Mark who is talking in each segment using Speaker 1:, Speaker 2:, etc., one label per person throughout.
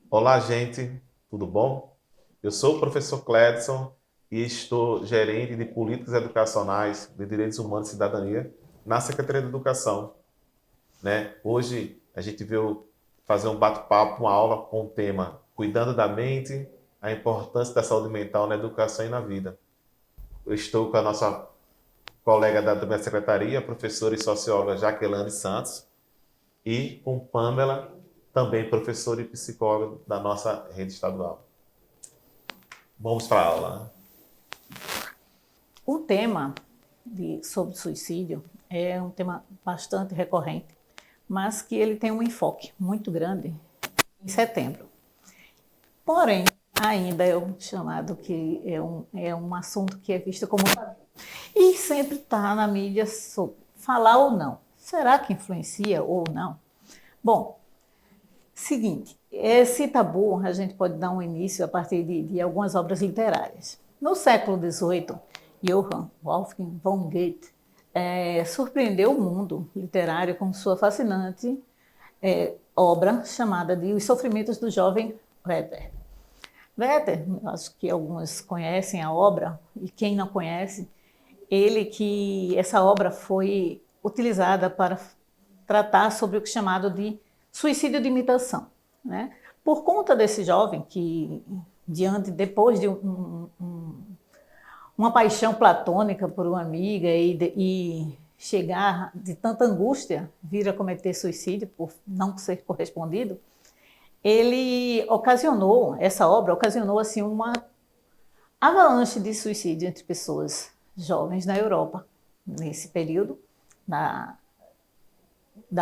Speaker 1: Olá, gente, tudo bom? Eu sou o professor Cledson e estou gerente de políticas educacionais de direitos humanos e cidadania na Secretaria de Educação, né? Hoje a gente veio fazer um bate-papo, uma aula com o tema Cuidando da Mente, a importância da saúde mental na educação e na vida. Eu estou com a nossa colega da minha secretaria, a professora e socióloga Jaqueline Santos, e com Pamela, também professora e psicóloga da nossa rede estadual. Vamos para a aula.
Speaker 2: O tema sobre suicídio é um tema bastante recorrente, mas que ele tem um enfoque muito grande em setembro. Porém, ainda é um chamado que é um assunto que é visto como tabu. E sempre está na mídia sobre falar ou não. Será que influencia ou não? Bom, seguinte, esse tabu a gente pode dar um início a partir de algumas obras literárias. No século XVIII, Johann Wolfgang von Goethe surpreendeu o mundo literário com sua fascinante obra chamada de Os Sofrimentos do Jovem Werther. Werther, acho que alguns conhecem a obra, e quem não conhece, essa obra foi utilizada para tratar sobre o que é chamado de suicídio de imitação, né? Por conta desse jovem que, depois de uma paixão platônica por uma amiga e chegar de tanta angústia, vir a cometer suicídio por não ser correspondido, essa obra ocasionou assim uma avalanche de suicídio entre pessoas jovens na Europa, nesse período da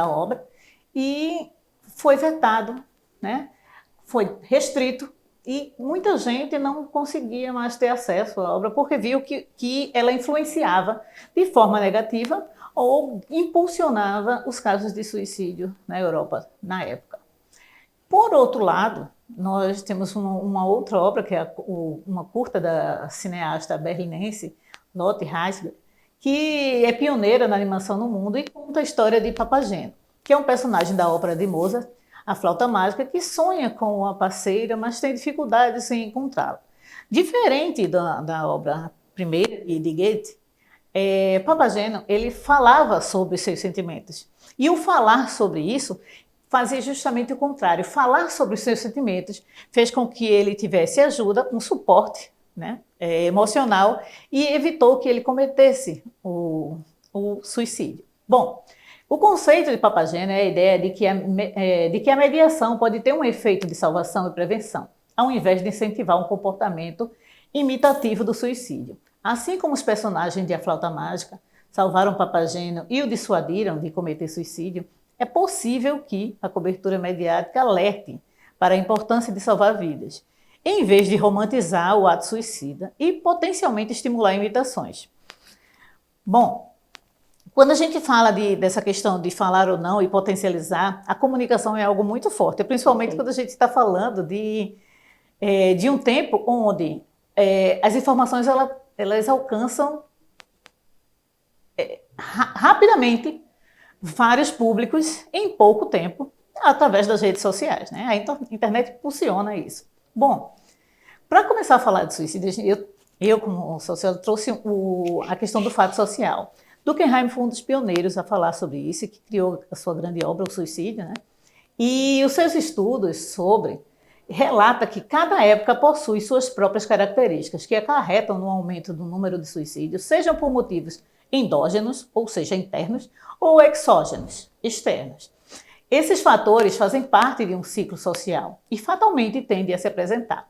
Speaker 2: obra, e foi vetado, né? Foi restrito, e muita gente não conseguia mais ter acesso à obra porque viu que ela influenciava de forma negativa ou impulsionava os casos de suicídio na Europa na época. Por outro lado, nós temos uma outra obra, que é uma curta da cineasta berlinense Lotte Heisler, que é pioneira na animação no mundo e conta a história de Papageno, que é um personagem da ópera de Mozart, A Flauta Mágica, que sonha com uma parceira, mas tem dificuldades em encontrá-la. Diferente da obra primeira de Goethe, Papageno ele falava sobre seus sentimentos. E o falar sobre isso fazia justamente o contrário. Falar sobre os seus sentimentos fez com que ele tivesse ajuda, um suporte, né, emocional, e evitou que ele cometesse o suicídio. Bom, o conceito de Papageno é a ideia de que a mediação pode ter um efeito de salvação e prevenção, ao invés de incentivar um comportamento imitativo do suicídio. Assim como os personagens de A Flauta Mágica salvaram Papageno e o dissuadiram de cometer suicídio, é possível que a cobertura mediática alerte para a importância de salvar vidas, em vez de romantizar o ato suicida e potencialmente estimular imitações. Bom, quando a gente fala dessa questão de falar ou não e potencializar, a comunicação é algo muito forte, principalmente quando a gente está falando de um tempo onde as informações elas alcançam rapidamente vários públicos em pouco tempo, através das redes sociais, né? A internet impulsiona isso. Bom, para começar a falar de suicídio, eu como sociólogo, trouxe a questão do fato social. Durkheim foi um dos pioneiros a falar sobre isso, que criou a sua grande obra, O Suicídio, né? E os seus estudos relata que cada época possui suas próprias características, que acarretam no aumento do número de suicídios, sejam por motivos endógenos, ou seja, internos, ou exógenos, externos. Esses fatores fazem parte de um ciclo social e fatalmente tendem a se apresentar.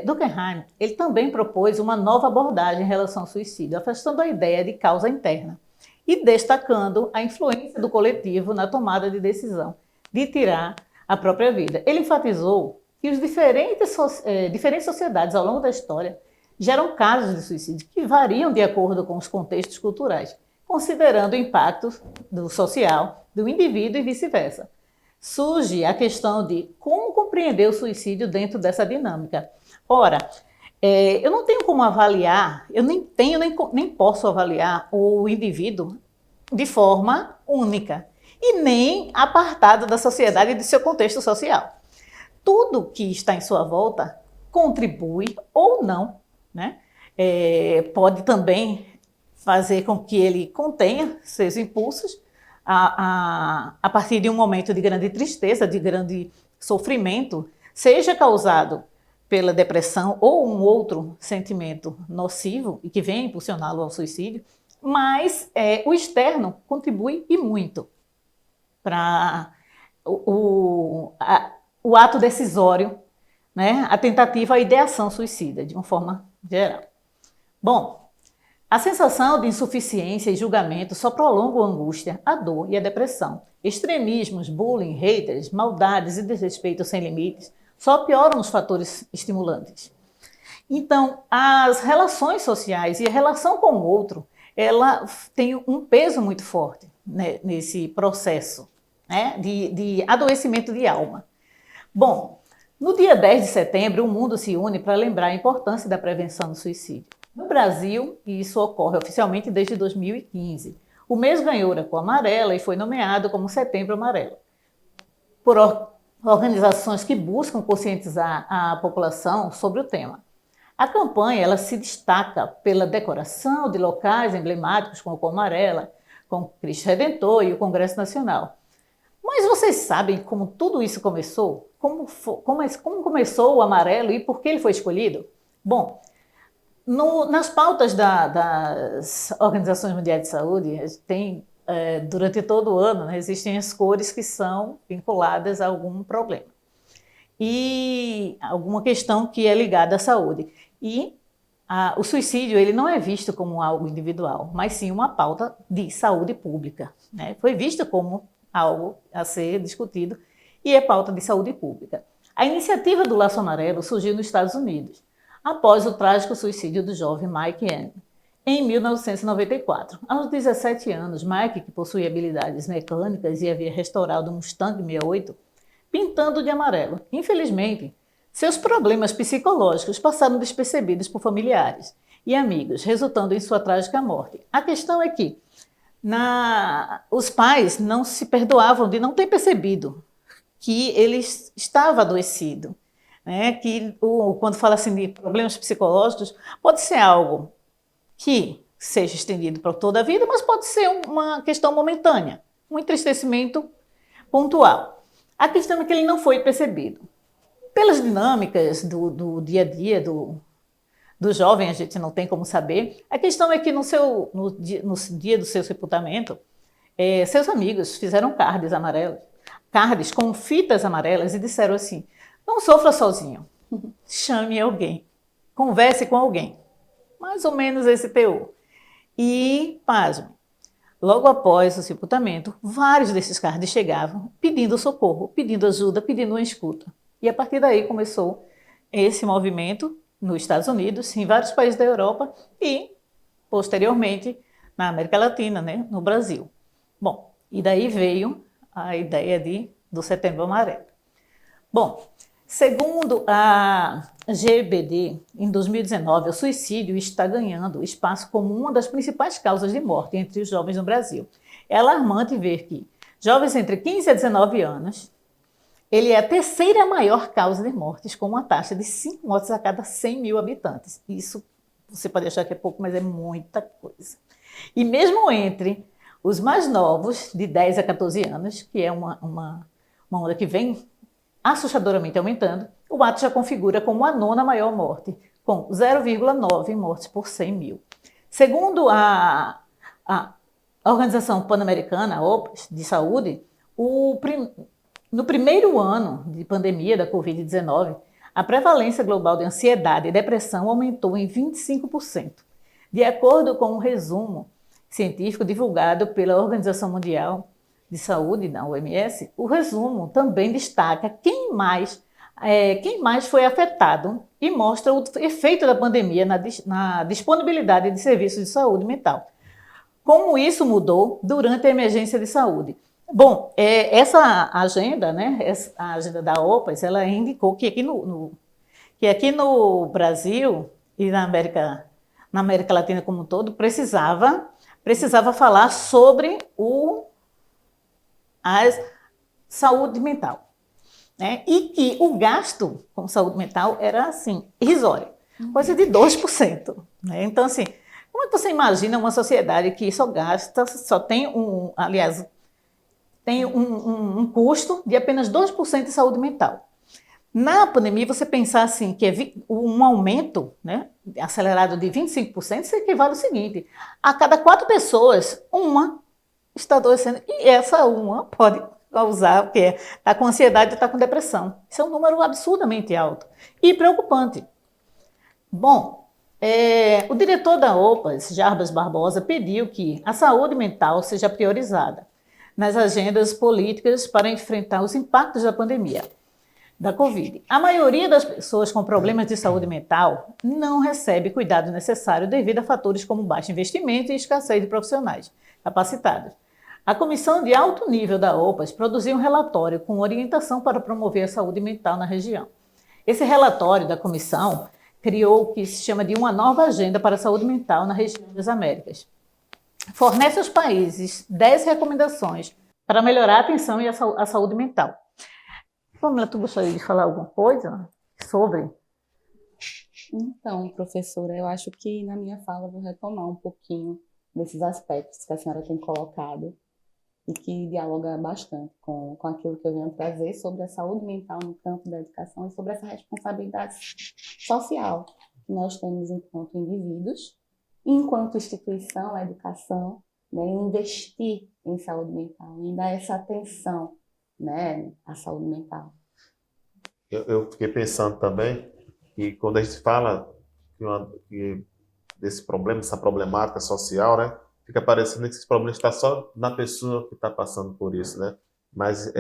Speaker 2: Durkheim ele também propôs uma nova abordagem em relação ao suicídio, afastando a ideia de causa interna e destacando a influência do coletivo na tomada de decisão de tirar a própria vida. Ele enfatizou que os diferentes sociedades ao longo da história geram casos de suicídio que variam de acordo com os contextos culturais, considerando o impacto do social do indivíduo e vice-versa. Surge a questão de como compreender o suicídio dentro dessa dinâmica. Ora, eu não tenho como avaliar, eu nem posso avaliar o indivíduo de forma única e nem apartado da sociedade e do seu contexto social. tudo que está em sua volta contribui ou não, né? Pode também fazer com que ele contenha seus impulsos a partir de um momento de grande tristeza, de grande sofrimento, seja causado pela depressão ou um outro sentimento nocivo e que venha impulsioná-lo ao suicídio, mas o externo contribui e muito para o ato decisório, né? A tentativa, a ideação suicida, de uma forma geral. Bom, a sensação de insuficiência e julgamento só prolonga a angústia, a dor e a depressão. Extremismos, bullying, haters, maldades e desrespeito sem limites só pioram os fatores estimulantes. Então, as relações sociais e a relação com o outro, ela tem um peso muito forte, né, nesse processo, né, de adoecimento de alma. Bom, no dia 10 de setembro, o mundo se une para lembrar a importância da prevenção do suicídio. No Brasil, isso ocorre oficialmente desde 2015. O mês ganhou a cor amarela e foi nomeado como Setembro Amarelo, por organizações que buscam conscientizar a população sobre o tema. A campanha ela se destaca pela decoração de locais emblemáticos com a cor amarela, com o Cristo Redentor e o Congresso Nacional. Mas vocês sabem como tudo isso começou? Como começou o amarelo e por que ele foi escolhido? Bom, nas pautas das organizações mundiais de saúde, tem, durante todo o ano, né, existem as cores que são vinculadas a algum problema e alguma questão que é ligada à saúde. E o suicídio ele não é visto como algo individual, mas sim uma pauta de saúde pública, né? Foi visto como algo a ser discutido e é pauta de saúde pública. A iniciativa do Laço Amarelo surgiu nos Estados Unidos, após o trágico suicídio do jovem Mike Yann, em 1994. Aos 17 anos, Mike, que possuía habilidades mecânicas e havia restaurado um Mustang 68, pintando de amarelo. Infelizmente, seus problemas psicológicos passaram despercebidos por familiares e amigos, resultando em sua trágica morte. A questão é que os pais não se perdoavam de não ter percebido que ele estava adoecido. Né? Que quando fala assim de problemas psicológicos, pode ser algo que seja estendido para toda a vida, mas pode ser uma questão momentânea, um entristecimento pontual. A questão é que ele não foi percebido. Pelas dinâmicas do dia a dia do jovem, a gente não tem como saber. A questão é que no dia do seu sepultamento, seus amigos fizeram cards amarelos, cards com fitas amarelas e disseram assim: não sofra sozinho, chame alguém, converse com alguém. Mais ou menos esse teor. E, pasme, logo após o sepultamento, vários desses cards chegavam pedindo socorro, pedindo ajuda, pedindo uma escuta. E a partir daí começou esse movimento nos Estados Unidos, em vários países da Europa e, posteriormente, na América Latina, né, no Brasil. Bom, e daí veio a ideia do Setembro Amarelo. Bom, segundo a GBD, em 2019, o suicídio está ganhando espaço como uma das principais causas de morte entre os jovens no Brasil. É alarmante ver que jovens entre 15 a 19 anos, ele é a terceira maior causa de mortes, com uma taxa de 5 mortes a cada 100 mil habitantes. Isso você pode achar que é pouco, mas é muita coisa. E mesmo entre os mais novos, de 10 a 14 anos, que é uma onda que vem assustadoramente aumentando, o ato já configura como a nona maior morte, com 0,9 mortes por 100 mil. Segundo a Organização Pan-Americana, OPAS, de Saúde, no primeiro ano de pandemia da Covid-19, a prevalência global de ansiedade e depressão aumentou em 25%. De acordo com um resumo científico divulgado pela Organização Mundial de Saúde, da OMS, o resumo também destaca quem mais foi afetado e mostra o efeito da pandemia na disponibilidade de serviços de saúde mental. Como isso mudou durante a emergência de saúde? Bom, essa agenda, né, a agenda da OPAS, ela indicou que aqui no Brasil e na América Latina como um todo, precisava falar sobre a saúde mental. né? E que o gasto com saúde mental era, assim, irrisório, coisa de 2%. Né? Então, assim, como é que você imagina uma sociedade que só gasta, só tem aliás, tem um custo de apenas 2% de saúde mental? Na pandemia, você pensar assim, que um aumento, né, acelerado de 25%, isso equivale ao seguinte: a cada 4 pessoas, uma está adoecendo, e essa uma pode causar, porque está com ansiedade e está com depressão. Isso é um número absurdamente alto e preocupante. Bom, o diretor da OPAS, Jarbas Barbosa, pediu que a saúde mental seja priorizada nas agendas políticas para enfrentar os impactos da pandemia da Covid. A maioria das pessoas com problemas de saúde mental não recebe cuidado necessário devido a fatores como baixo investimento e escassez de profissionais capacitados. A comissão de alto nível da OPAS produziu um relatório com orientação para promover a saúde mental na região. Esse relatório da comissão criou o que se chama de uma nova agenda para a saúde mental na região das Américas. Fornece aos países 10 recomendações para melhorar a atenção e a saúde mental. Pamela, tu gostaria de falar alguma coisa sobre?
Speaker 3: Então, professora, eu acho que na minha fala eu vou retomar um pouquinho desses aspectos que a senhora tem colocado e que dialoga bastante com aquilo que eu venho trazer sobre a saúde mental no campo da educação e sobre essa responsabilidade social que nós temos enquanto indivíduos, enquanto instituição, a educação, né, em investir em saúde mental, em dar essa atenção, né, à saúde mental.
Speaker 1: Eu fiquei pensando também que quando a gente fala desse problema, dessa problemática social, né, fica parecendo que esse problema está só na pessoa que está passando por isso, né? Mas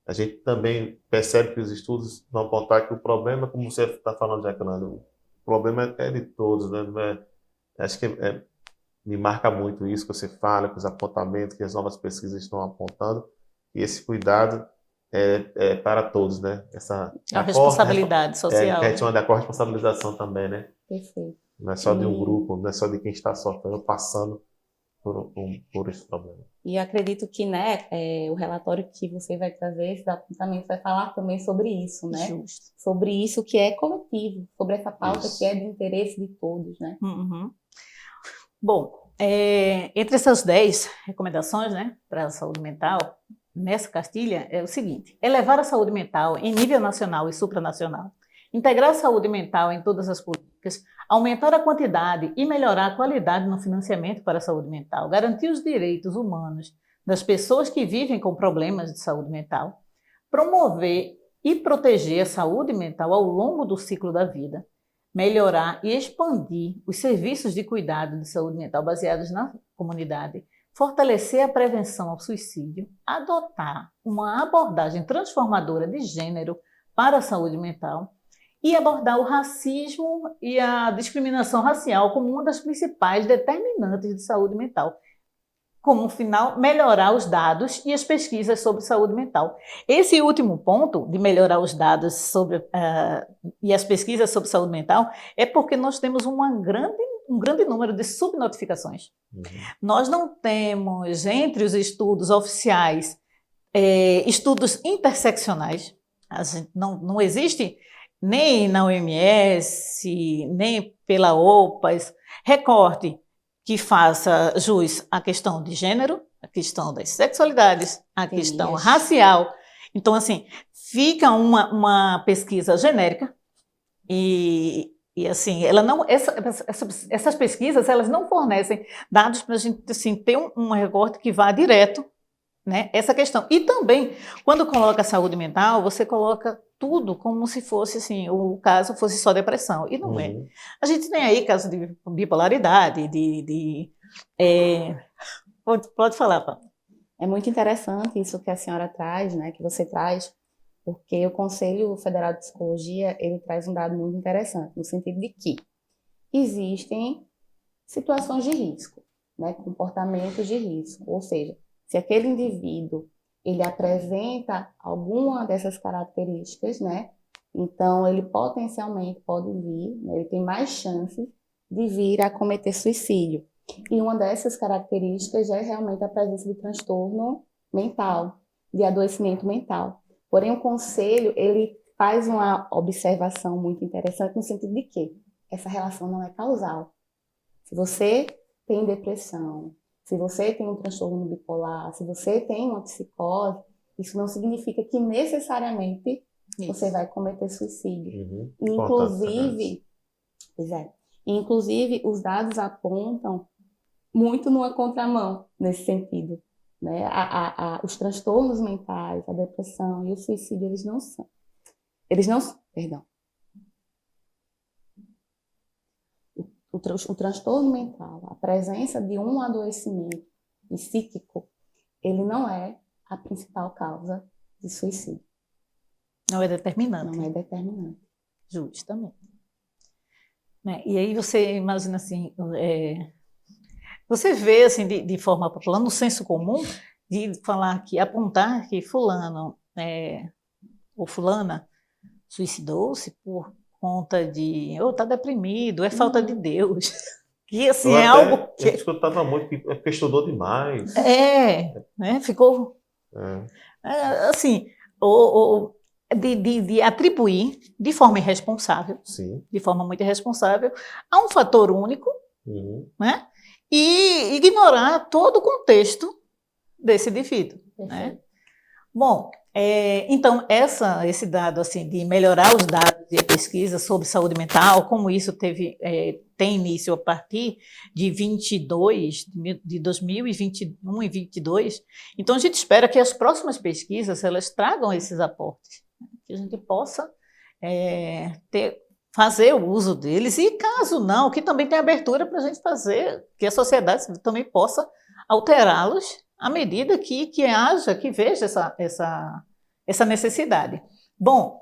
Speaker 1: a gente também percebe que os estudos vão apontar que o problema, como você está falando, Jacananda, o problema é de todos, né? Acho que me marca muito isso que você fala, que os apontamentos, que as novas pesquisas estão apontando, e esse cuidado é para todos, né?
Speaker 2: A responsabilidade social.
Speaker 1: Que a gente chama de corresponsabilização também, né?
Speaker 3: Perfeito.
Speaker 1: Não é só de um grupo, não é só de quem está sofrendo, passando por esse problema.
Speaker 3: E acredito que, né, o relatório que você vai trazer, esse apontamento, vai falar também sobre isso, né?
Speaker 2: Justo.
Speaker 3: Sobre isso que é coletivo, sobre essa pauta
Speaker 1: Isso.
Speaker 3: que é de interesse de todos, né?
Speaker 2: Uhum. Bom, entre essas 10 recomendações, né, para a saúde mental, nessa cartilha, é o seguinte: elevar a saúde mental em nível nacional e supranacional, integrar a saúde mental em todas as políticas, aumentar a quantidade e melhorar a qualidade no financiamento para a saúde mental, garantir os direitos humanos das pessoas que vivem com problemas de saúde mental, promover e proteger a saúde mental ao longo do ciclo da vida, melhorar e expandir os serviços de cuidado de saúde mental baseados na comunidade, fortalecer a prevenção ao suicídio, adotar uma abordagem transformadora de gênero para a saúde mental e abordar o racismo e a discriminação racial como uma das principais determinantes de saúde mental. Como final, melhorar os dados e as pesquisas sobre saúde mental. Esse último ponto, de melhorar os dados e as pesquisas sobre saúde mental, é porque nós temos um grande número de subnotificações.
Speaker 1: Uhum.
Speaker 2: Nós não temos, entre os estudos oficiais, estudos interseccionais. Não existe nem na OMS, nem pela OPAS, recorte que faça jus à questão de gênero, à questão das sexualidades, à questão racial. Então, assim, fica uma pesquisa genérica e assim, ela não, essas pesquisas elas não fornecem dados para a gente assim, ter um recorte que vá direto, né, essa questão. E também, quando coloca saúde mental, você coloca tudo como se fosse assim, o caso fosse só depressão, e não é. A gente tem aí casos de bipolaridade, pode falar, Pá.
Speaker 3: É muito interessante isso que a senhora traz, né, que você traz, porque o Conselho Federal de Psicologia, ele traz um dado muito interessante, no sentido de que existem situações de risco, né, comportamentos de risco, ou seja, se aquele indivíduo ele apresenta alguma dessas características, né, então ele potencialmente pode vir, né, ele tem mais chances de vir a cometer suicídio. E uma dessas características é realmente a presença de transtorno mental, de adoecimento mental. Porém, o conselho, ele faz uma observação muito interessante no sentido de que essa relação não é causal. Se você tem depressão, se você tem um transtorno bipolar, se você tem uma psicose, isso não significa que necessariamente você vai cometer suicídio. Inclusive, inclusive, os dados apontam muito numa contramão nesse sentido, né? Os transtornos mentais, a depressão e o suicídio, o transtorno mental, a presença de um adoecimento psíquico, ele não é a principal causa de suicídio.
Speaker 2: Não é determinante.
Speaker 3: Não é determinante.
Speaker 2: Justamente. Né? E aí você imagina assim, você vê assim de forma popular, no senso comum, de falar que, apontar que fulano ou fulana suicidou-se por conta de, está deprimido, é falta de Deus. Que assim, é algo que...
Speaker 1: Eu escutava muito, porque estudou demais.
Speaker 2: Né? Ficou... assim, de atribuir de forma irresponsável,
Speaker 1: Sim.
Speaker 2: de forma muito irresponsável, a um fator único, né? E ignorar todo o contexto desse indivíduo. Né? Bom, então, esse dado assim, de melhorar os dados de pesquisa sobre saúde mental, como isso tem início a partir de 2021 e 2022, então a gente espera que as próximas pesquisas elas tragam esses aportes, que a gente possa fazer o uso deles, e caso não, que também tem abertura para a gente fazer, que a sociedade também possa alterá-los à medida que veja essa necessidade. Bom,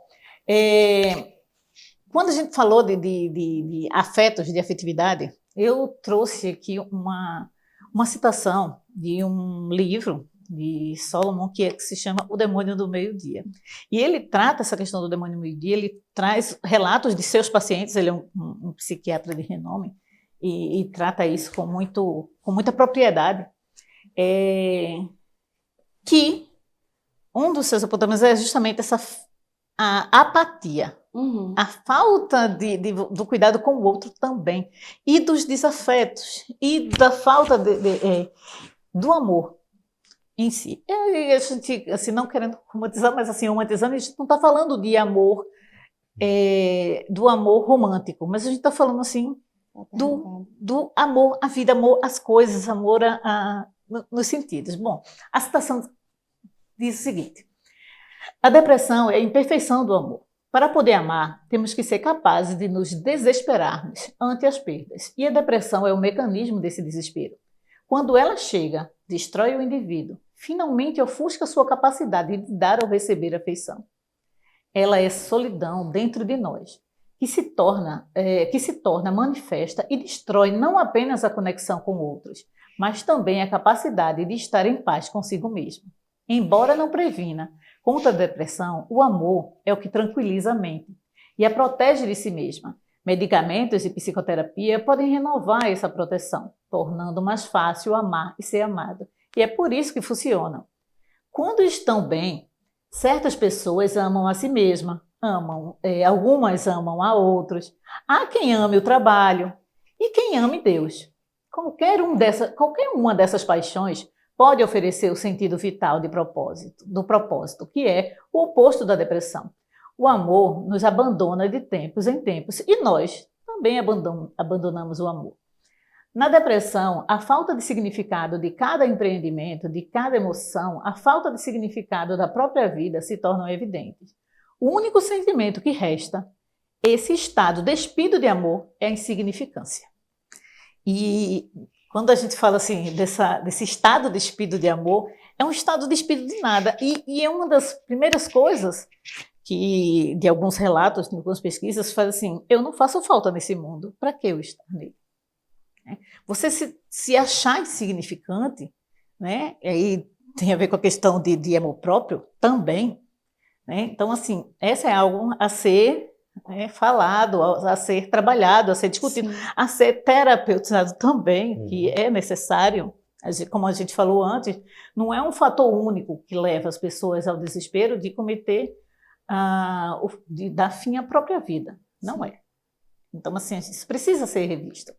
Speaker 2: quando a gente falou de afetos, de afetividade, eu trouxe aqui uma citação de um livro de Solomon que se chama O Demônio do Meio-Dia. E ele trata essa questão do demônio do meio-dia, ele traz relatos de seus pacientes, ele é um psiquiatra de renome, e trata isso com muita propriedade. Que um dos seus apontamentos é justamente a apatia, a falta do cuidado com o outro também, e dos desafetos, e da falta do amor em si. A gente, assim, não querendo romantizar, mas assim, romantizando, a gente não está falando de amor, do amor romântico, mas a gente está falando assim do amor à vida, amor às coisas, amor nos sentidos. Bom, a citação diz o seguinte: a depressão é a imperfeição do amor. Para poder amar, temos que ser capazes de nos desesperarmos ante as perdas. E a depressão é o mecanismo desse desespero. Quando ela chega, destrói o indivíduo, finalmente ofusca sua capacidade de dar ou receber afeição. Ela é solidão dentro de nós, que se torna manifesta e destrói não apenas a conexão com outros, mas também a capacidade de estar em paz consigo mesmo. Embora não previna contra a depressão, o amor é o que tranquiliza a mente e a protege de si mesma. Medicamentos e psicoterapia podem renovar essa proteção, tornando mais fácil amar e ser amado. E é por isso que funcionam. Quando estão bem, certas pessoas amam a si mesma, algumas amam a outros. Há quem ame o trabalho e quem ame Deus. Qualquer uma dessas paixões pode oferecer o sentido vital do propósito, que é o oposto da depressão. O amor nos abandona de tempos em tempos e nós também abandonamos o amor. Na depressão, a falta de significado de cada empreendimento, de cada emoção, a falta de significado da própria vida se tornam evidentes. O único sentimento que resta, esse estado despido de amor, é a insignificância. E quando a gente fala assim desse estado despido de amor, é um estado despido de nada. E é uma das primeiras coisas que, de alguns relatos, de algumas pesquisas, faz assim: eu não faço falta nesse mundo, para que eu estar nele? Você se achar insignificante, né? E aí tem a ver com a questão de amor próprio também. Né? Então, assim, essa é algo a ser falado, a ser trabalhado, a ser discutido, a ser terapeutizado também, que é necessário Como a gente falou antes, não é um fator único que leva as pessoas ao desespero de cometer, de dar fim à própria vida. Não é. Então, assim, isso precisa ser revisto.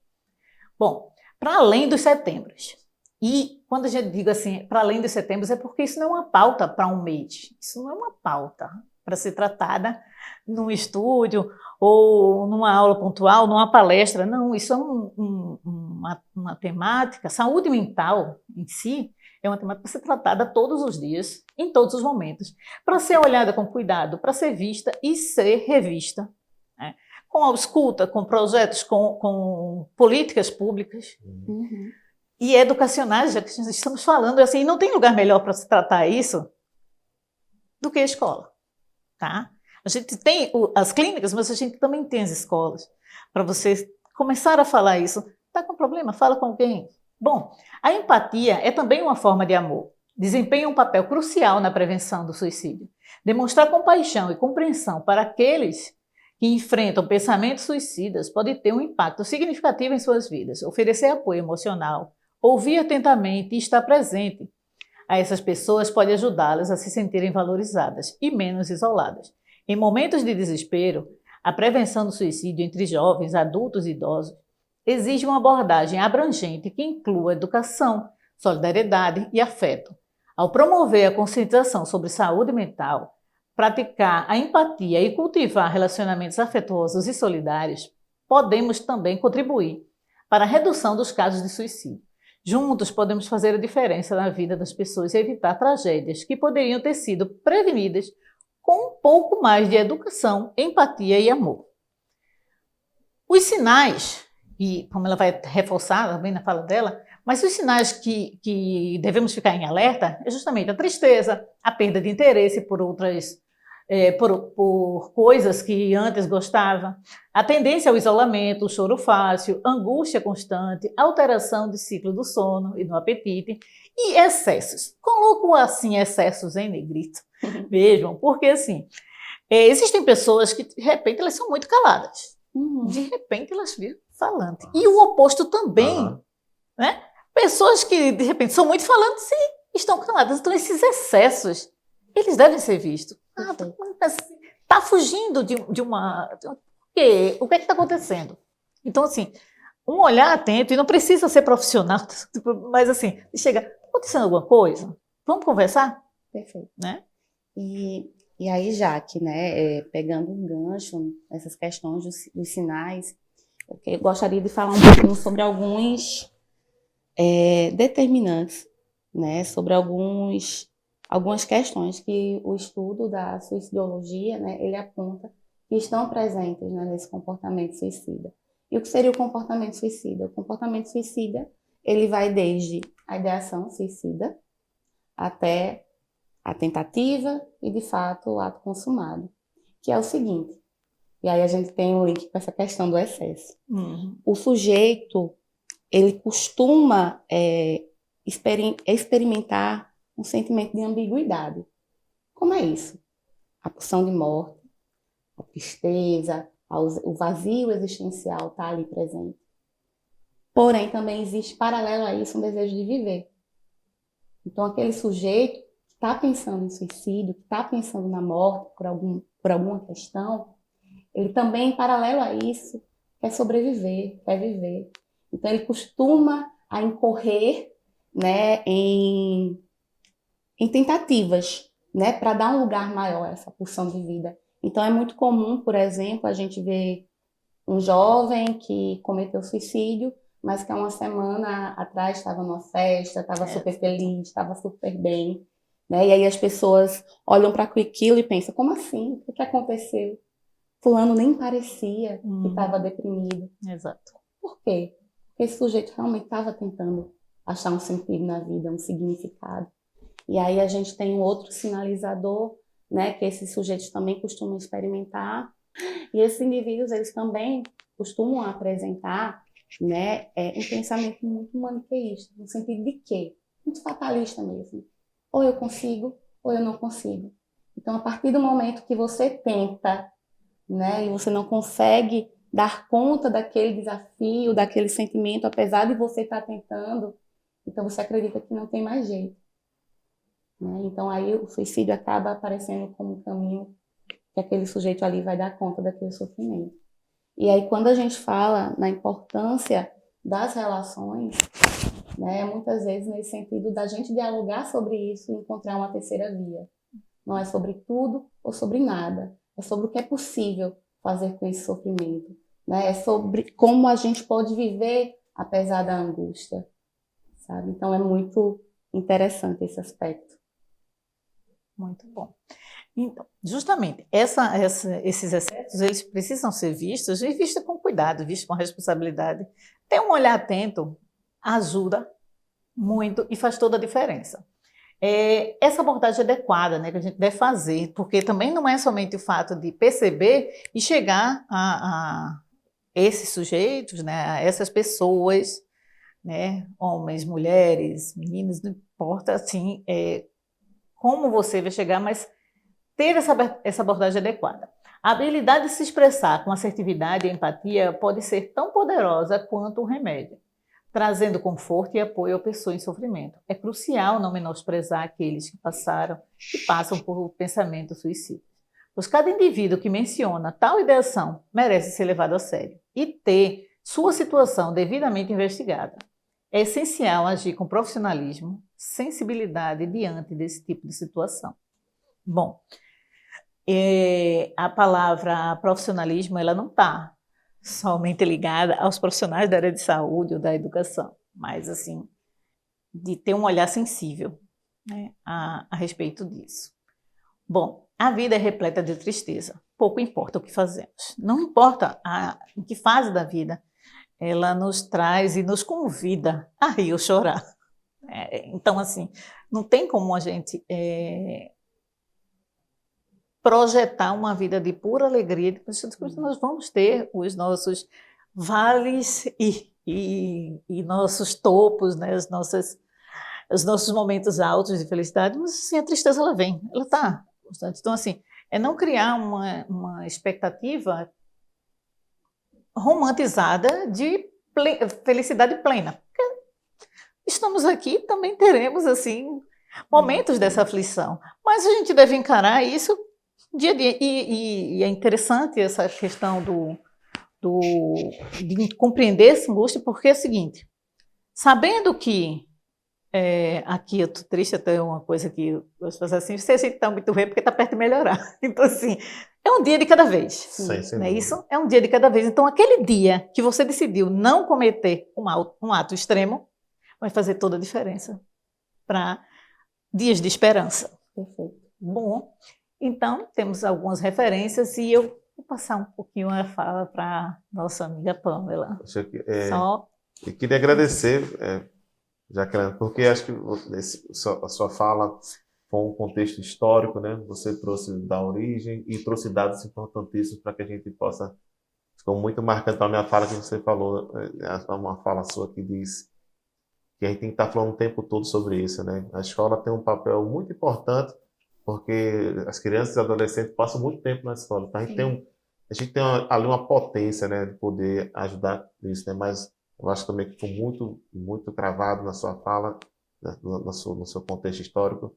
Speaker 2: Bom, para além dos setembros, e quando a gente diz assim, para além dos setembros, é porque isso não é uma pauta para um mês, isso não é uma pauta para ser tratada num estúdio ou numa aula pontual, numa palestra, não, isso é uma temática, saúde mental em si, é uma temática para ser tratada todos os dias, em todos os momentos, para ser olhada com cuidado, para ser vista e ser revista, né? Com a escuta, com projetos, com políticas públicas e educacionais, já que estamos falando assim, não tem lugar melhor para se tratar isso do que a escola, tá? A gente tem as clínicas, mas a gente também tem as escolas, para você começar a falar isso. Está com problema? Fala com alguém. Bom, a empatia é também uma forma de amor. Desempenha um papel crucial na prevenção do suicídio. Demonstrar compaixão e compreensão para aqueles que enfrentam pensamentos suicidas pode ter um impacto significativo em suas vidas. Oferecer apoio emocional, ouvir atentamente e estar presente a essas pessoas pode ajudá-las a se sentirem valorizadas e menos isoladas. Em momentos de desespero, a prevenção do suicídio entre jovens, adultos e idosos exige uma abordagem abrangente que inclua educação, solidariedade e afeto. Ao promover a conscientização sobre saúde mental, praticar a empatia e cultivar relacionamentos afetuosos e solidários, podemos também contribuir para a redução dos casos de suicídio. Juntos podemos fazer a diferença na vida das pessoas e evitar tragédias que poderiam ter sido prevenidas com um pouco mais de educação, empatia e amor. Os sinais, e como ela vai reforçar também na fala dela, mas os sinais que devemos ficar em alerta é justamente a tristeza, a perda de interesse por outras, por coisas que antes gostava, a tendência ao isolamento, o choro fácil, angústia constante, alteração do ciclo do sono e do apetite e excessos. Coloco assim excessos em negrito, vejam, porque assim, existem pessoas que de repente elas são muito caladas, de repente elas viram falante. E o oposto também, né? Pessoas que de repente são muito falantes e estão caladas. Então esses excessos, eles devem ser vistos. Está fugindo de uma... O que é que está acontecendo? Então, assim, um olhar atento, e não precisa ser profissional, mas assim, chega, está acontecendo alguma coisa? Vamos conversar?
Speaker 3: Perfeito.
Speaker 2: Né?
Speaker 3: E aí, Jaque, né, pegando um gancho nessas questões dos sinais, eu gostaria de falar um pouquinho sobre alguns determinantes, né, sobre algumas questões que o estudo da suicidologia, né, ele aponta que estão presentes, né, nesse comportamento suicida. E o que seria o comportamento suicida? O comportamento suicida, ele vai desde a ideação suicida até a tentativa e, de fato, o ato consumado, que é o seguinte, e aí a gente tem um link com essa questão do excesso. O sujeito, ele costuma experimentar um sentimento de ambiguidade. Como é isso? A pulsão de morte, a tristeza, o vazio existencial está ali presente. Porém, também existe, paralelo a isso, um desejo de viver. Então, aquele sujeito que está pensando em suicídio, que está pensando na morte por alguma questão, ele também, paralelo a isso, quer sobreviver, quer viver. Então, ele costuma a incorrer, né, em tentativas, né, para dar um lugar maior a essa pulsão de vida. Então, é muito comum, por exemplo, a gente ver um jovem que cometeu suicídio, mas que há uma semana atrás estava numa festa, estava super feliz, estava super bem, né? E aí as pessoas olham para aquilo e pensam, como assim? O que aconteceu? Fulano nem parecia que estava deprimido.
Speaker 2: Exato.
Speaker 3: Por quê? Porque esse sujeito realmente estava tentando achar um sentido na vida, um significado. E aí a gente tem um outro sinalizador, né, que esses sujeitos também costumam experimentar. E esses indivíduos, eles também costumam apresentar, né, um pensamento muito maniqueísta, no sentido de quê? Muito fatalista mesmo. Ou eu consigo, ou eu não consigo. Então, a partir do momento que você tenta, né, e você não consegue dar conta daquele desafio, daquele sentimento, apesar de você estar tentando, então você acredita que não tem mais jeito, né? Então aí o suicídio acaba aparecendo como um caminho que aquele sujeito ali vai dar conta daquele sofrimento. E aí quando a gente fala na importância das relações, né, muitas vezes nesse sentido da gente dialogar sobre isso e encontrar uma terceira via. Não é sobre tudo ou sobre nada, é sobre o que é possível fazer com esse sofrimento, né? É sobre como a gente pode viver apesar da angústia, sabe? Então é muito interessante esse aspecto.
Speaker 2: Muito bom. Então, justamente, esses excessos, eles precisam ser vistos e vistos com cuidado, vistos com responsabilidade. Ter um olhar atento ajuda muito e faz toda a diferença. Essa abordagem adequada, né, que a gente deve fazer, porque também não é somente o fato de perceber e chegar a esses sujeitos, né, a essas pessoas, né, homens, mulheres, meninos, não importa assim, como você vai chegar, mas ter essa abordagem adequada. A habilidade de se expressar com assertividade e empatia pode ser tão poderosa quanto o remédio, trazendo conforto e apoio à pessoa em sofrimento. É crucial não menosprezar aqueles que passaram e passam por pensamento suicida, pois cada indivíduo que menciona tal ideação merece ser levado a sério e ter sua situação devidamente investigada. É essencial agir com profissionalismo, sensibilidade diante desse tipo de situação. Bom, a palavra profissionalismo ela não está somente ligada aos profissionais da área de saúde ou da educação, mas assim, de ter um olhar sensível, né, a respeito disso. Bom, a vida é repleta de tristeza, pouco importa o que fazemos, não importa em que fase da vida ela nos traz e nos convida a rir ou chorar. Então, assim, não tem como a gente projetar uma vida de pura alegria, depois nós vamos ter os nossos vales e nossos topos, né? Os nossos momentos altos de felicidade, mas assim, a tristeza ela vem, ela está constante. Então, assim, é não criar uma expectativa romantizada de felicidade plena. Porque estamos aqui, também teremos, assim, momentos dessa aflição, mas a gente deve encarar isso dia a dia. E é interessante essa questão de compreender essa angústia, porque é o seguinte, sabendo que aqui eu estou triste, até uma coisa que eu gosto de fazer assim, você se está muito ruim porque está perto de melhorar. Então, assim, é um dia de cada vez.
Speaker 1: Sim, sem
Speaker 2: Não é
Speaker 1: dúvida.
Speaker 2: isso? É um dia de cada vez. Então, aquele dia que você decidiu não cometer um ato extremo, vai fazer toda a diferença para dias de esperança.
Speaker 3: Perfeito.
Speaker 2: Bom, então, temos algumas referências e eu vou passar um pouquinho a fala para nossa amiga Pamela. Só
Speaker 1: Eu queria agradecer, Jaqueline, porque acho que a sua fala foi um contexto histórico, né? Você trouxe da origem e trouxe dados importantíssimos para que a gente possa... Ficou muito marcante para a minha fala que você falou, uma fala sua que diz que a gente tem que estar falando o tempo todo sobre isso, né? A escola tem um papel muito importante porque as crianças e adolescentes passam muito tempo na escola. Então a gente tem ali uma potência, né, de poder ajudar nisso, né? Mas eu acho também que foi muito cravado na sua fala, no seu contexto histórico,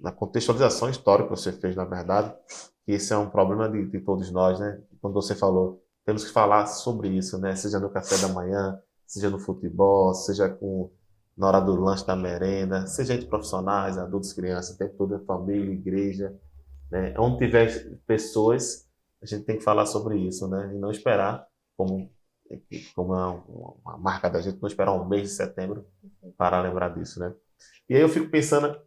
Speaker 1: na contextualização histórica que você fez, na verdade, que esse é um problema de todos nós, né? Quando você falou, temos que falar sobre isso, né? Seja no café da manhã, seja no futebol, seja na hora do lanche, da merenda, seja entre profissionais, adultos, crianças, o tempo todo, família, igreja, né? Onde tiver pessoas, a gente tem que falar sobre isso, né? E não esperar, como é uma marca da gente, não esperar um mês de setembro para lembrar disso, né? E aí eu fico pensando,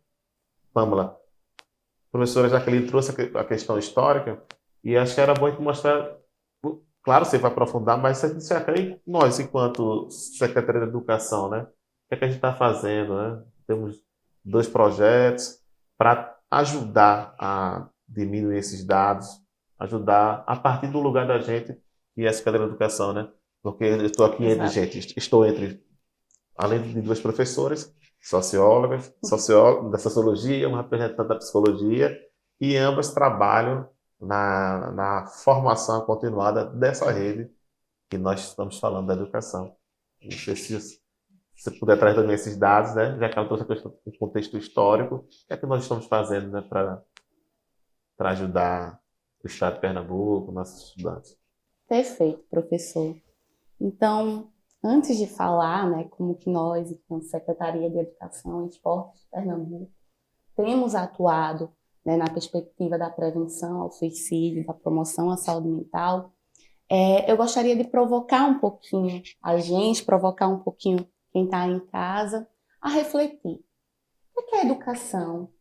Speaker 1: Pamela, a professora Jaqueline trouxe a questão histórica e acho que era bom a gente mostrar, claro, você vai aprofundar, mas nós, enquanto Secretaria da Educação, né? O que a gente está fazendo, né? Temos 2 projetos para ajudar a diminuir esses dados, ajudar a partir do lugar da gente, que é a Secretaria da Educação, né? Porque eu estou aqui além de 2 professoras, sociólogas, da sociologia, um representante da psicologia, e ambas trabalham na formação continuada dessa rede que nós estamos falando da educação. Não sei se se puder trazer também esses dados, né? Já que ela trouxe a questão do contexto histórico, o que é que nós estamos fazendo, né, para ajudar o Estado de Pernambuco, nossos estudantes?
Speaker 3: Perfeito, professor. Então, antes de falar, né, como que nós, enquanto Secretaria de Educação e Esporte de Pernambuco, temos atuado, né, na perspectiva da prevenção ao suicídio, da promoção à saúde mental, eu gostaria de provocar um pouquinho a gente, provocar um pouquinho quem está em casa, a refletir. O que a educação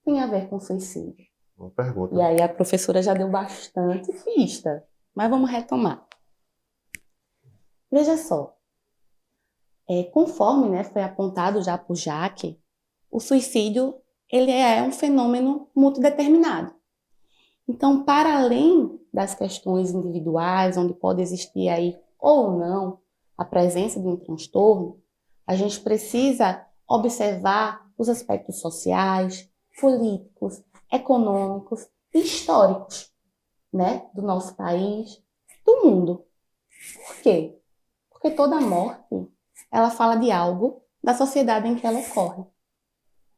Speaker 3: tem a ver com suicídio?
Speaker 1: Uma pergunta.
Speaker 3: E aí a professora já deu bastante pista, mas vamos retomar. Veja só, conforme, né, foi apontado já por Jaque, o suicídio ele é um fenômeno multideterminado. Então, para além das questões individuais, onde pode existir aí ou não a presença de um transtorno, a gente precisa observar os aspectos sociais, políticos, econômicos e históricos, né, do nosso país, do mundo. Por quê? Porque toda morte, ela fala de algo da sociedade em que ela ocorre.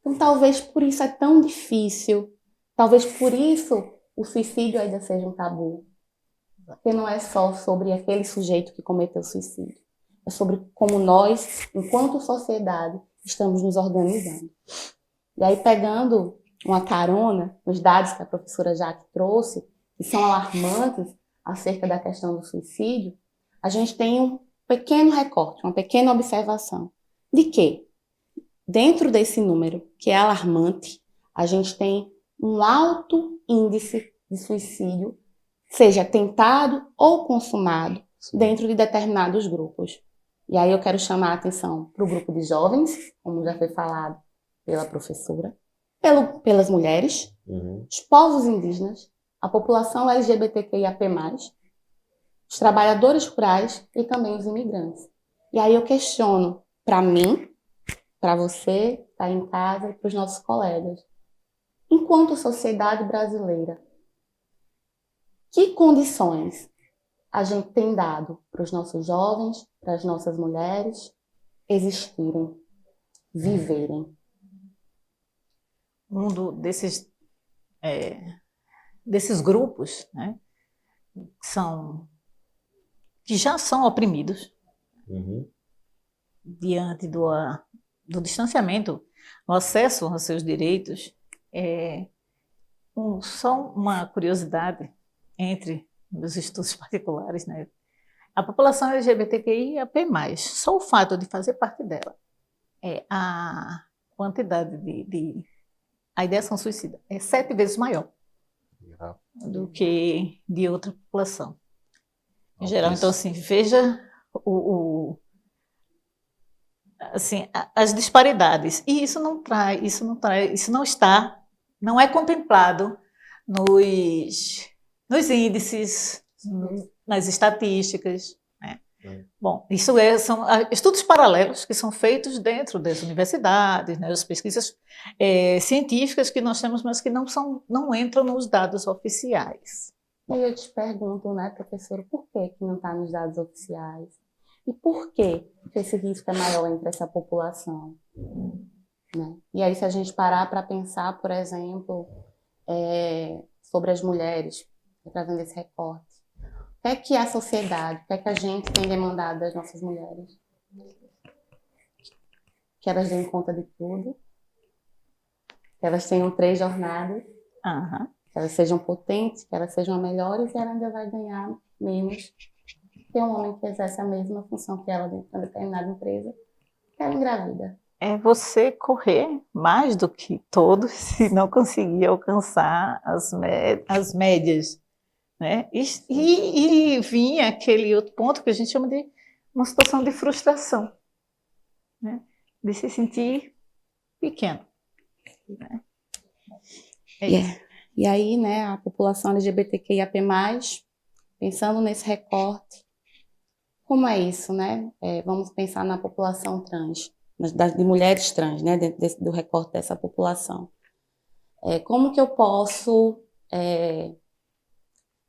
Speaker 3: Então, talvez por isso é tão difícil, talvez por isso o suicídio ainda seja um tabu. Porque não é só sobre aquele sujeito que cometeu suicídio. É sobre como nós, enquanto sociedade, estamos nos organizando. E aí, pegando uma carona nos dados que a professora Jaque trouxe, que são alarmantes acerca da questão do suicídio, a gente tem um pequeno recorte, uma pequena observação. De que, dentro desse número, que é alarmante, a gente tem um alto índice de suicídio, seja tentado ou consumado, dentro de determinados grupos. E aí eu quero chamar a atenção para o grupo de jovens, como já foi falado pela professora, pelas mulheres, os povos indígenas, a população LGBTQIAP+, os trabalhadores rurais e também os imigrantes. E aí eu questiono, para mim, para você, que está em casa, e para os nossos colegas, enquanto sociedade brasileira, que condições a gente tem dado para os nossos jovens, para as nossas mulheres existirem, viverem?
Speaker 2: Desses grupos, né, que já são oprimidos diante do distanciamento, no acesso aos seus direitos. Só uma curiosidade entre meus estudos particulares, né? A população LGBTQIAP+, só o fato de fazer parte dela, a quantidade a ideação suicida é 7 vezes maior do que de outra população em geral. Então, assim, veja assim, as disparidades. E não é contemplado nos índices, nas estatísticas, né? Bom, isso são estudos paralelos que são feitos dentro das universidades, né, as pesquisas científicas que nós temos, mas que não entram nos dados oficiais.
Speaker 3: E eu te pergunto, né, professora, por que não está nos dados oficiais? E por que esse risco é maior entre essa população? Né? E aí, se a gente parar para pensar, por exemplo, sobre as mulheres, trazendo esse recorte, o que é a sociedade, o que a gente tem demandado das nossas mulheres? Que elas deem conta de tudo, que elas tenham 3 jornadas, que elas sejam potentes, que elas sejam melhores, e ela ainda vai ganhar menos que um homem que exerce a mesma função que ela dentro de uma determinada empresa, que ela engravida.
Speaker 2: É você correr mais do que todos e não conseguir alcançar as médias, né? E vinha aquele outro ponto que a gente chama de uma situação de frustração, né? De se sentir pequeno, né?
Speaker 3: E aí, né, a população LGBTQIAP+, pensando nesse recorte, como é isso, né? Vamos pensar na população trans, de mulheres trans, né, dentro do recorte dessa população. Como que eu posso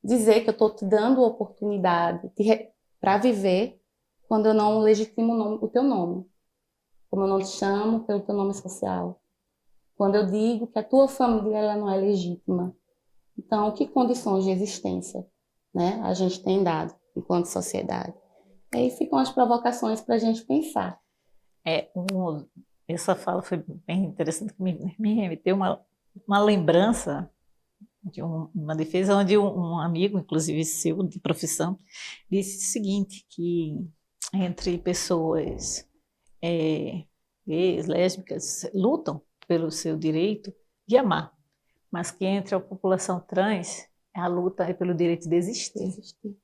Speaker 3: dizer que eu estou te dando oportunidade para viver quando eu não legitimo o teu nome? como eu não te chamo pelo teu nome social. Quando eu digo que a tua família ela não é legítima. Então, que condições de existência, né, a gente tem dado enquanto sociedade? E aí ficam as provocações para a gente pensar.
Speaker 2: Essa fala foi bem interessante, que me remeteu uma lembrança de uma defesa onde um amigo, inclusive seu, de profissão, disse o seguinte, que entre pessoas gays, lésbicas, lutam pelo seu direito de amar, mas que entre a população trans, a luta é pelo direito de existir.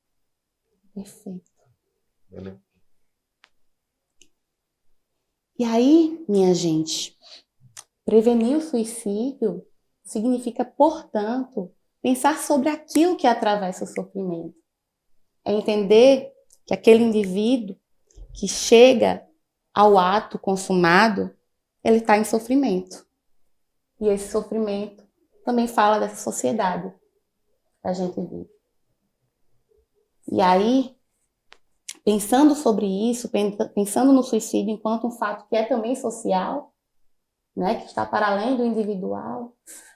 Speaker 3: Perfeito.
Speaker 1: Beleza.
Speaker 3: E aí, minha gente, prevenir o suicídio significa, portanto, pensar sobre aquilo que atravessa o sofrimento. É entender que aquele indivíduo que chega ao ato consumado, ele está em sofrimento. E esse sofrimento também fala dessa sociedade que a gente vive. E aí, pensando sobre isso, pensando no suicídio enquanto um fato que é também social, né, que está para além do individual,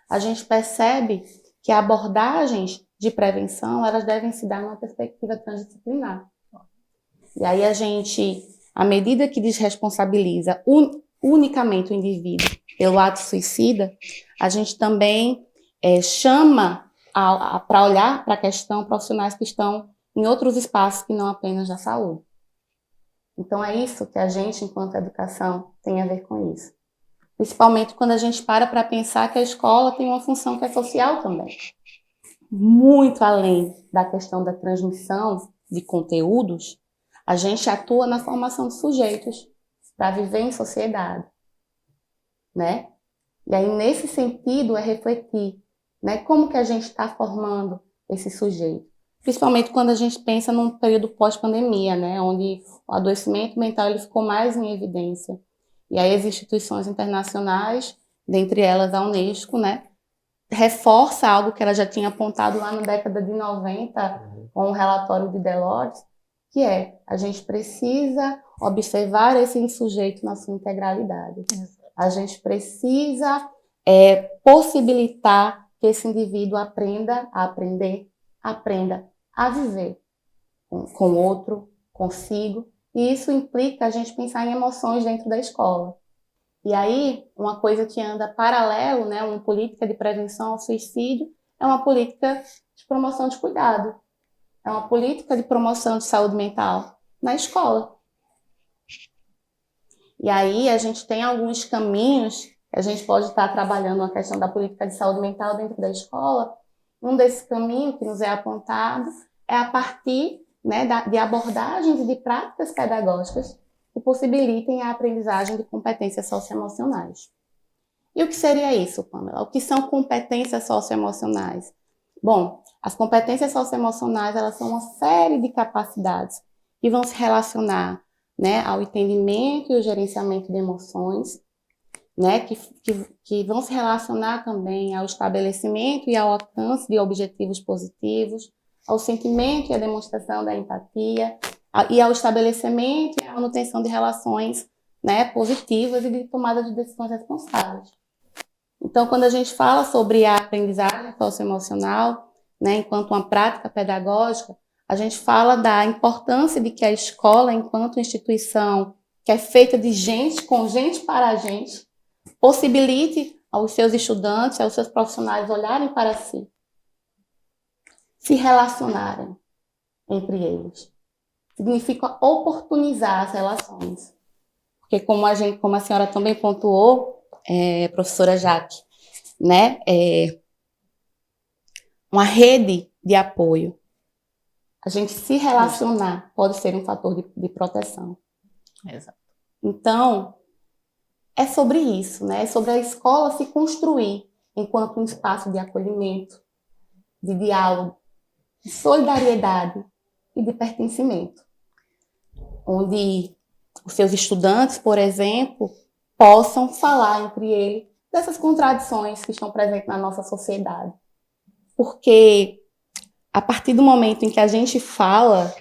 Speaker 3: a gente percebe que abordagens de prevenção elas devem se dar numa perspectiva transdisciplinar. E aí a gente, à medida que desresponsabiliza unicamente o indivíduo pelo ato suicida, a gente também chama para olhar para a questão profissionais que estão em outros espaços que não apenas da saúde. Então é isso que a gente, enquanto educação, tem a ver com isso. Principalmente quando a gente para pensar que a escola tem uma função que é social também. Muito além da questão da transmissão de conteúdos, a gente atua na formação de sujeitos para viver em sociedade, né? E aí, nesse sentido, é refletir, né, como que a gente está formando esse sujeito. Principalmente quando a gente pensa num período pós-pandemia, né, onde o adoecimento mental ele ficou mais em evidência. E aí as instituições internacionais, dentre elas a Unesco, né, reforça algo que ela já tinha apontado lá na década de 90, com o relatório de Delors, que é, a gente precisa observar esse sujeito na sua integralidade. A gente precisa possibilitar que esse indivíduo aprenda a aprender, aprenda a viver com o outro, consigo, e isso implica a gente pensar em emoções dentro da escola. E aí, uma coisa que anda paralelo, né, uma política de prevenção ao suicídio, é uma política de promoção de cuidado. É uma política de promoção de saúde mental na escola. E aí, a gente tem alguns caminhos que a gente pode estar trabalhando a questão da política de saúde mental dentro da escola. Um desses caminhos que nos é apontado é a partir, né, de abordagens e de práticas pedagógicas que possibilitem a aprendizagem de competências socioemocionais. E o que seria isso, Pamela? O que são competências socioemocionais? Bom, as competências socioemocionais elas são uma série de capacidades que vão se relacionar, né, ao entendimento e o gerenciamento de emoções, né, que vão se relacionar também ao estabelecimento e ao alcance de objetivos positivos, ao sentimento e à demonstração da empatia, e ao estabelecimento e à manutenção de relações, né, positivas e de tomada de decisões responsáveis. Então, quando a gente fala sobre a aprendizagem socioemocional, né, enquanto uma prática pedagógica, a gente fala da importância de que a escola, enquanto instituição que é feita de gente, com gente para a gente, possibilite aos seus estudantes, aos seus profissionais olharem para si, se relacionarem entre eles. Significa oportunizar as relações. Porque como a senhora também pontuou, professora Jaque, né, uma rede de apoio. A gente se relacionar pode ser um fator de proteção.
Speaker 2: Exato.
Speaker 3: Então, é sobre isso, né? É sobre a escola se construir enquanto um espaço de acolhimento, de diálogo, de solidariedade e de pertencimento. Onde os seus estudantes, por exemplo, possam falar entre eles dessas contradições que estão presentes na nossa sociedade. Porque a partir do momento em que a gente fala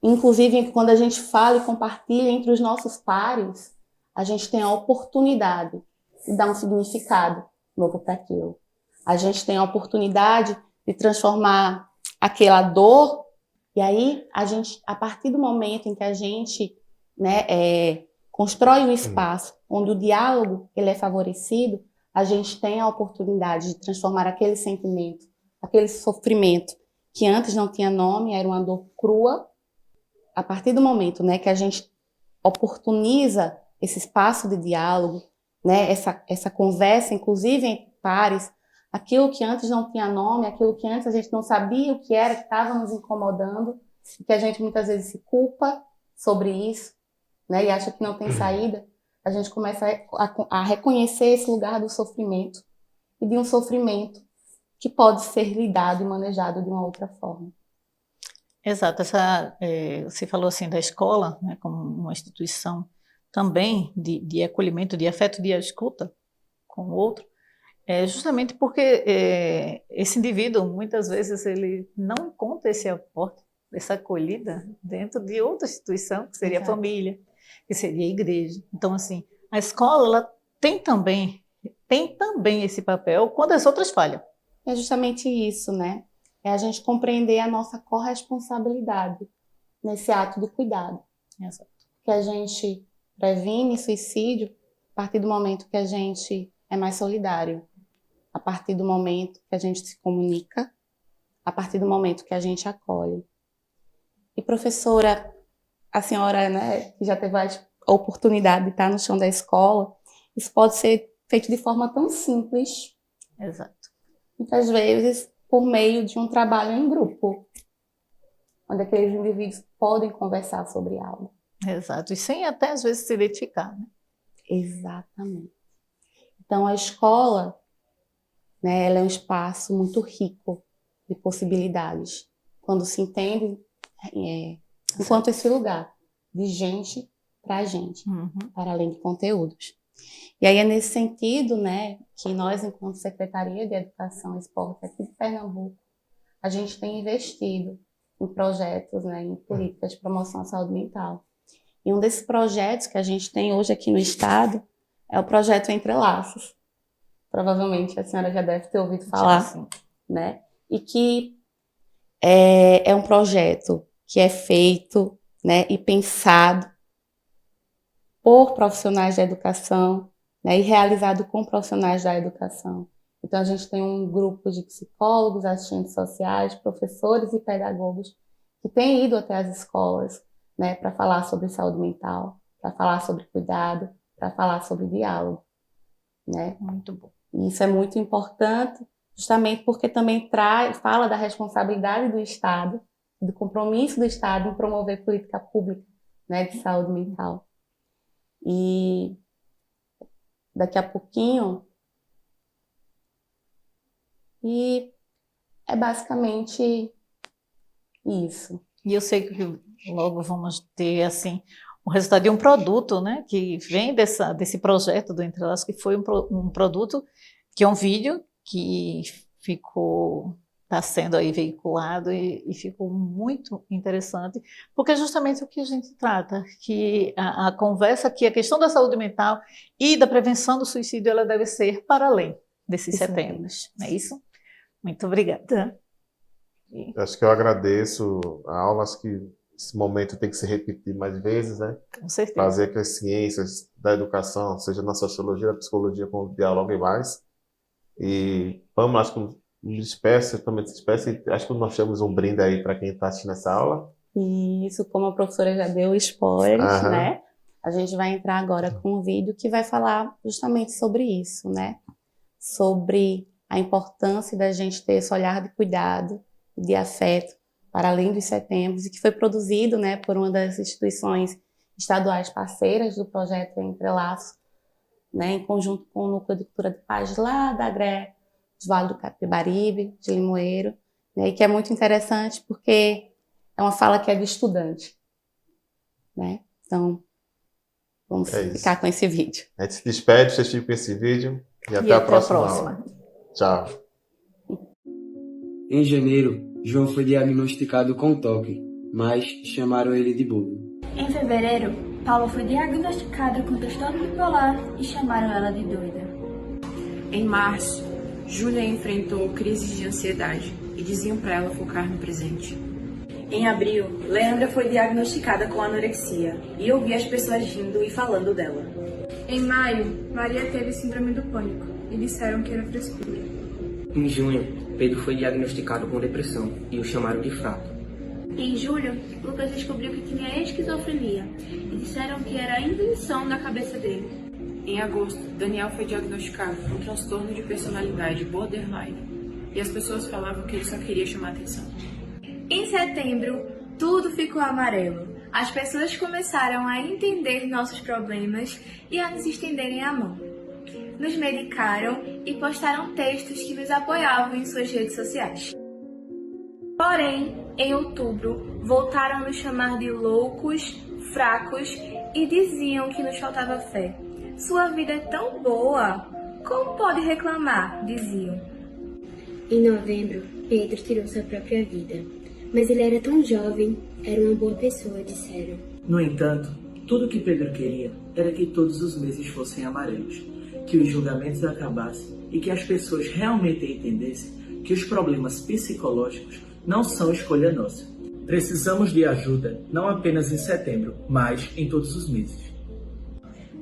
Speaker 3: Inclusive, quando a gente fala e compartilha entre os nossos pares, a gente tem a oportunidade de dar um significado novo para aquilo. A gente tem a oportunidade de transformar aquela dor, e aí a partir do momento em que a gente, né, constrói um espaço onde o diálogo ele é favorecido, a gente tem a oportunidade de transformar aquele sentimento, aquele sofrimento que antes não tinha nome, era uma dor crua. A partir do momento, né, que a gente oportuniza esse espaço de diálogo, né, essa conversa, inclusive entre pares, aquilo que antes não tinha nome, aquilo que antes a gente não sabia o que era, que estava nos incomodando, que a gente muitas vezes se culpa sobre isso, né, e acha que não tem saída, a gente começa a reconhecer esse lugar do sofrimento, e de um sofrimento que pode ser lidado e manejado de uma outra forma.
Speaker 2: Exato. Você falou assim da escola, né, como uma instituição também de acolhimento, de afeto, de escuta com o outro, justamente porque esse indivíduo, muitas vezes, ele não encontra esse aporte, essa acolhida dentro de outra instituição, que seria a família, que seria a igreja. Então, assim, a escola ela tem também esse papel quando as outras falham.
Speaker 3: É justamente isso, né? É a gente compreender a nossa corresponsabilidade nesse ato de cuidado.
Speaker 2: Exato.
Speaker 3: Que a gente previne suicídio a partir do momento que a gente é mais solidário, a partir do momento que a gente se comunica, a partir do momento que a gente acolhe. E professora, a senhora, né, que já teve a oportunidade de estar no chão da escola, isso pode ser feito de forma tão simples.
Speaker 2: Exato.
Speaker 3: Muitas vezes por meio de um trabalho em grupo, onde aqueles indivíduos podem conversar sobre algo.
Speaker 2: Exato, e sem até às vezes se identificar, né?
Speaker 3: Exatamente. Então a escola, né, ela é um espaço muito rico de possibilidades, quando se entende enquanto esse lugar de gente para gente, para além de conteúdos. E aí é nesse sentido, né, que nós, enquanto Secretaria de Educação e Esporte aqui de Pernambuco, a gente tem investido em projetos, né, em políticas de promoção à saúde mental. E um desses projetos que a gente tem hoje aqui no estado é o projeto Entre Laços. Provavelmente a senhora já deve ter ouvido falar, né? E que é um projeto que é feito, né, e pensado por profissionais da educação, né, e realizado com profissionais da educação. Então, a gente tem um grupo de psicólogos, assistentes sociais, professores e pedagogos que têm ido até as escolas, né, para falar sobre saúde mental, para falar sobre cuidado, para falar sobre diálogo, né?
Speaker 2: Muito bom.
Speaker 3: E isso é muito importante, justamente porque também fala da responsabilidade do Estado, do compromisso do Estado em promover política pública, né, de saúde mental. E daqui a pouquinho, e é basicamente isso.
Speaker 2: E eu sei que logo vamos ter assim o resultado de um produto, né, que vem desse projeto do Entre Laços, que foi um produto que é um vídeo que está sendo aí veiculado e ficou muito interessante, porque é justamente o que a gente trata, que a conversa, que a questão da saúde mental e da prevenção do suicídio, ela deve ser para além desses setembros, não é isso? Muito obrigada.
Speaker 1: Acho que eu agradeço a aula, acho que esse momento tem que se repetir mais vezes, né?
Speaker 2: Com certeza.
Speaker 1: Fazer que as ciências da educação, seja na sociologia, na psicologia, dialoguem mais. E vamos, acho que me despeço, eu também te despeço, e acho que nós temos um brinde aí para quem está assistindo essa aula.
Speaker 3: Isso, como a professora já deu spoilers, né? A gente vai entrar agora com um vídeo que vai falar justamente sobre isso, né? Sobre a importância da gente ter esse olhar de cuidado, de afeto, para além dos setembros, e que foi produzido, né, por uma das instituições estaduais parceiras do projeto Entre Laços, né, em conjunto com o Núcleo de Cultura de Paz lá da GRE, do Vale do Capibaribe, de Limoeiro, né, e que é muito interessante porque é uma fala que é de estudante, né? Então, vamos ficar com esse vídeo.
Speaker 1: A gente se despede, vocês ficam com esse vídeo e até a próxima aula. Tchau.
Speaker 4: Em janeiro, João foi diagnosticado com TOC, mas chamaram ele de bobo.
Speaker 5: Em fevereiro, Paula foi diagnosticada com transtorno bipolar e chamaram ela de doida.
Speaker 6: Em março, Júlia enfrentou crises de ansiedade e diziam para ela focar no presente.
Speaker 7: Em abril, Leandra foi diagnosticada com anorexia e ouvia as pessoas rindo e falando dela.
Speaker 6: Em maio, Maria teve síndrome do pânico e disseram que era frescura.
Speaker 8: Em junho, Pedro foi diagnosticado com depressão e o chamaram de fraco.
Speaker 5: Em julho, Lucas descobriu que tinha esquizofrenia e disseram que era a invenção da cabeça dele.
Speaker 6: Em agosto, Daniel foi diagnosticado com transtorno de personalidade borderline e as pessoas falavam que ele só queria chamar atenção.
Speaker 5: Em setembro, tudo ficou amarelo. As pessoas começaram a entender nossos problemas e a nos estenderem a mão. Nos medicaram e postaram textos que nos apoiavam em suas redes sociais. Porém, em outubro, voltaram a nos chamar de loucos, fracos e diziam que nos faltava fé. Sua vida é tão boa, como pode reclamar? Diziam.
Speaker 9: Em novembro, Pedro tirou sua própria vida. Mas ele era tão jovem, era uma boa pessoa, disseram.
Speaker 10: No entanto, tudo que Pedro queria era que todos os meses fossem amarelos, que os julgamentos acabassem e que as pessoas realmente entendessem que os problemas psicológicos não são escolha nossa. Precisamos de ajuda não apenas em setembro, mas em todos os meses.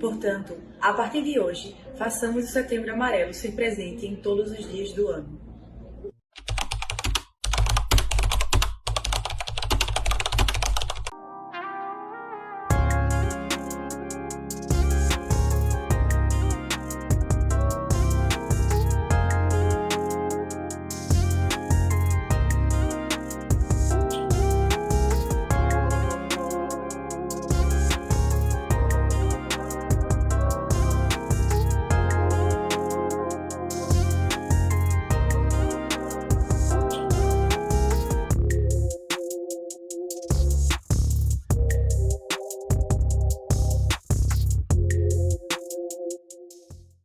Speaker 7: Portanto, a partir de hoje, façamos o Setembro Amarelo ser presente em todos os dias do ano.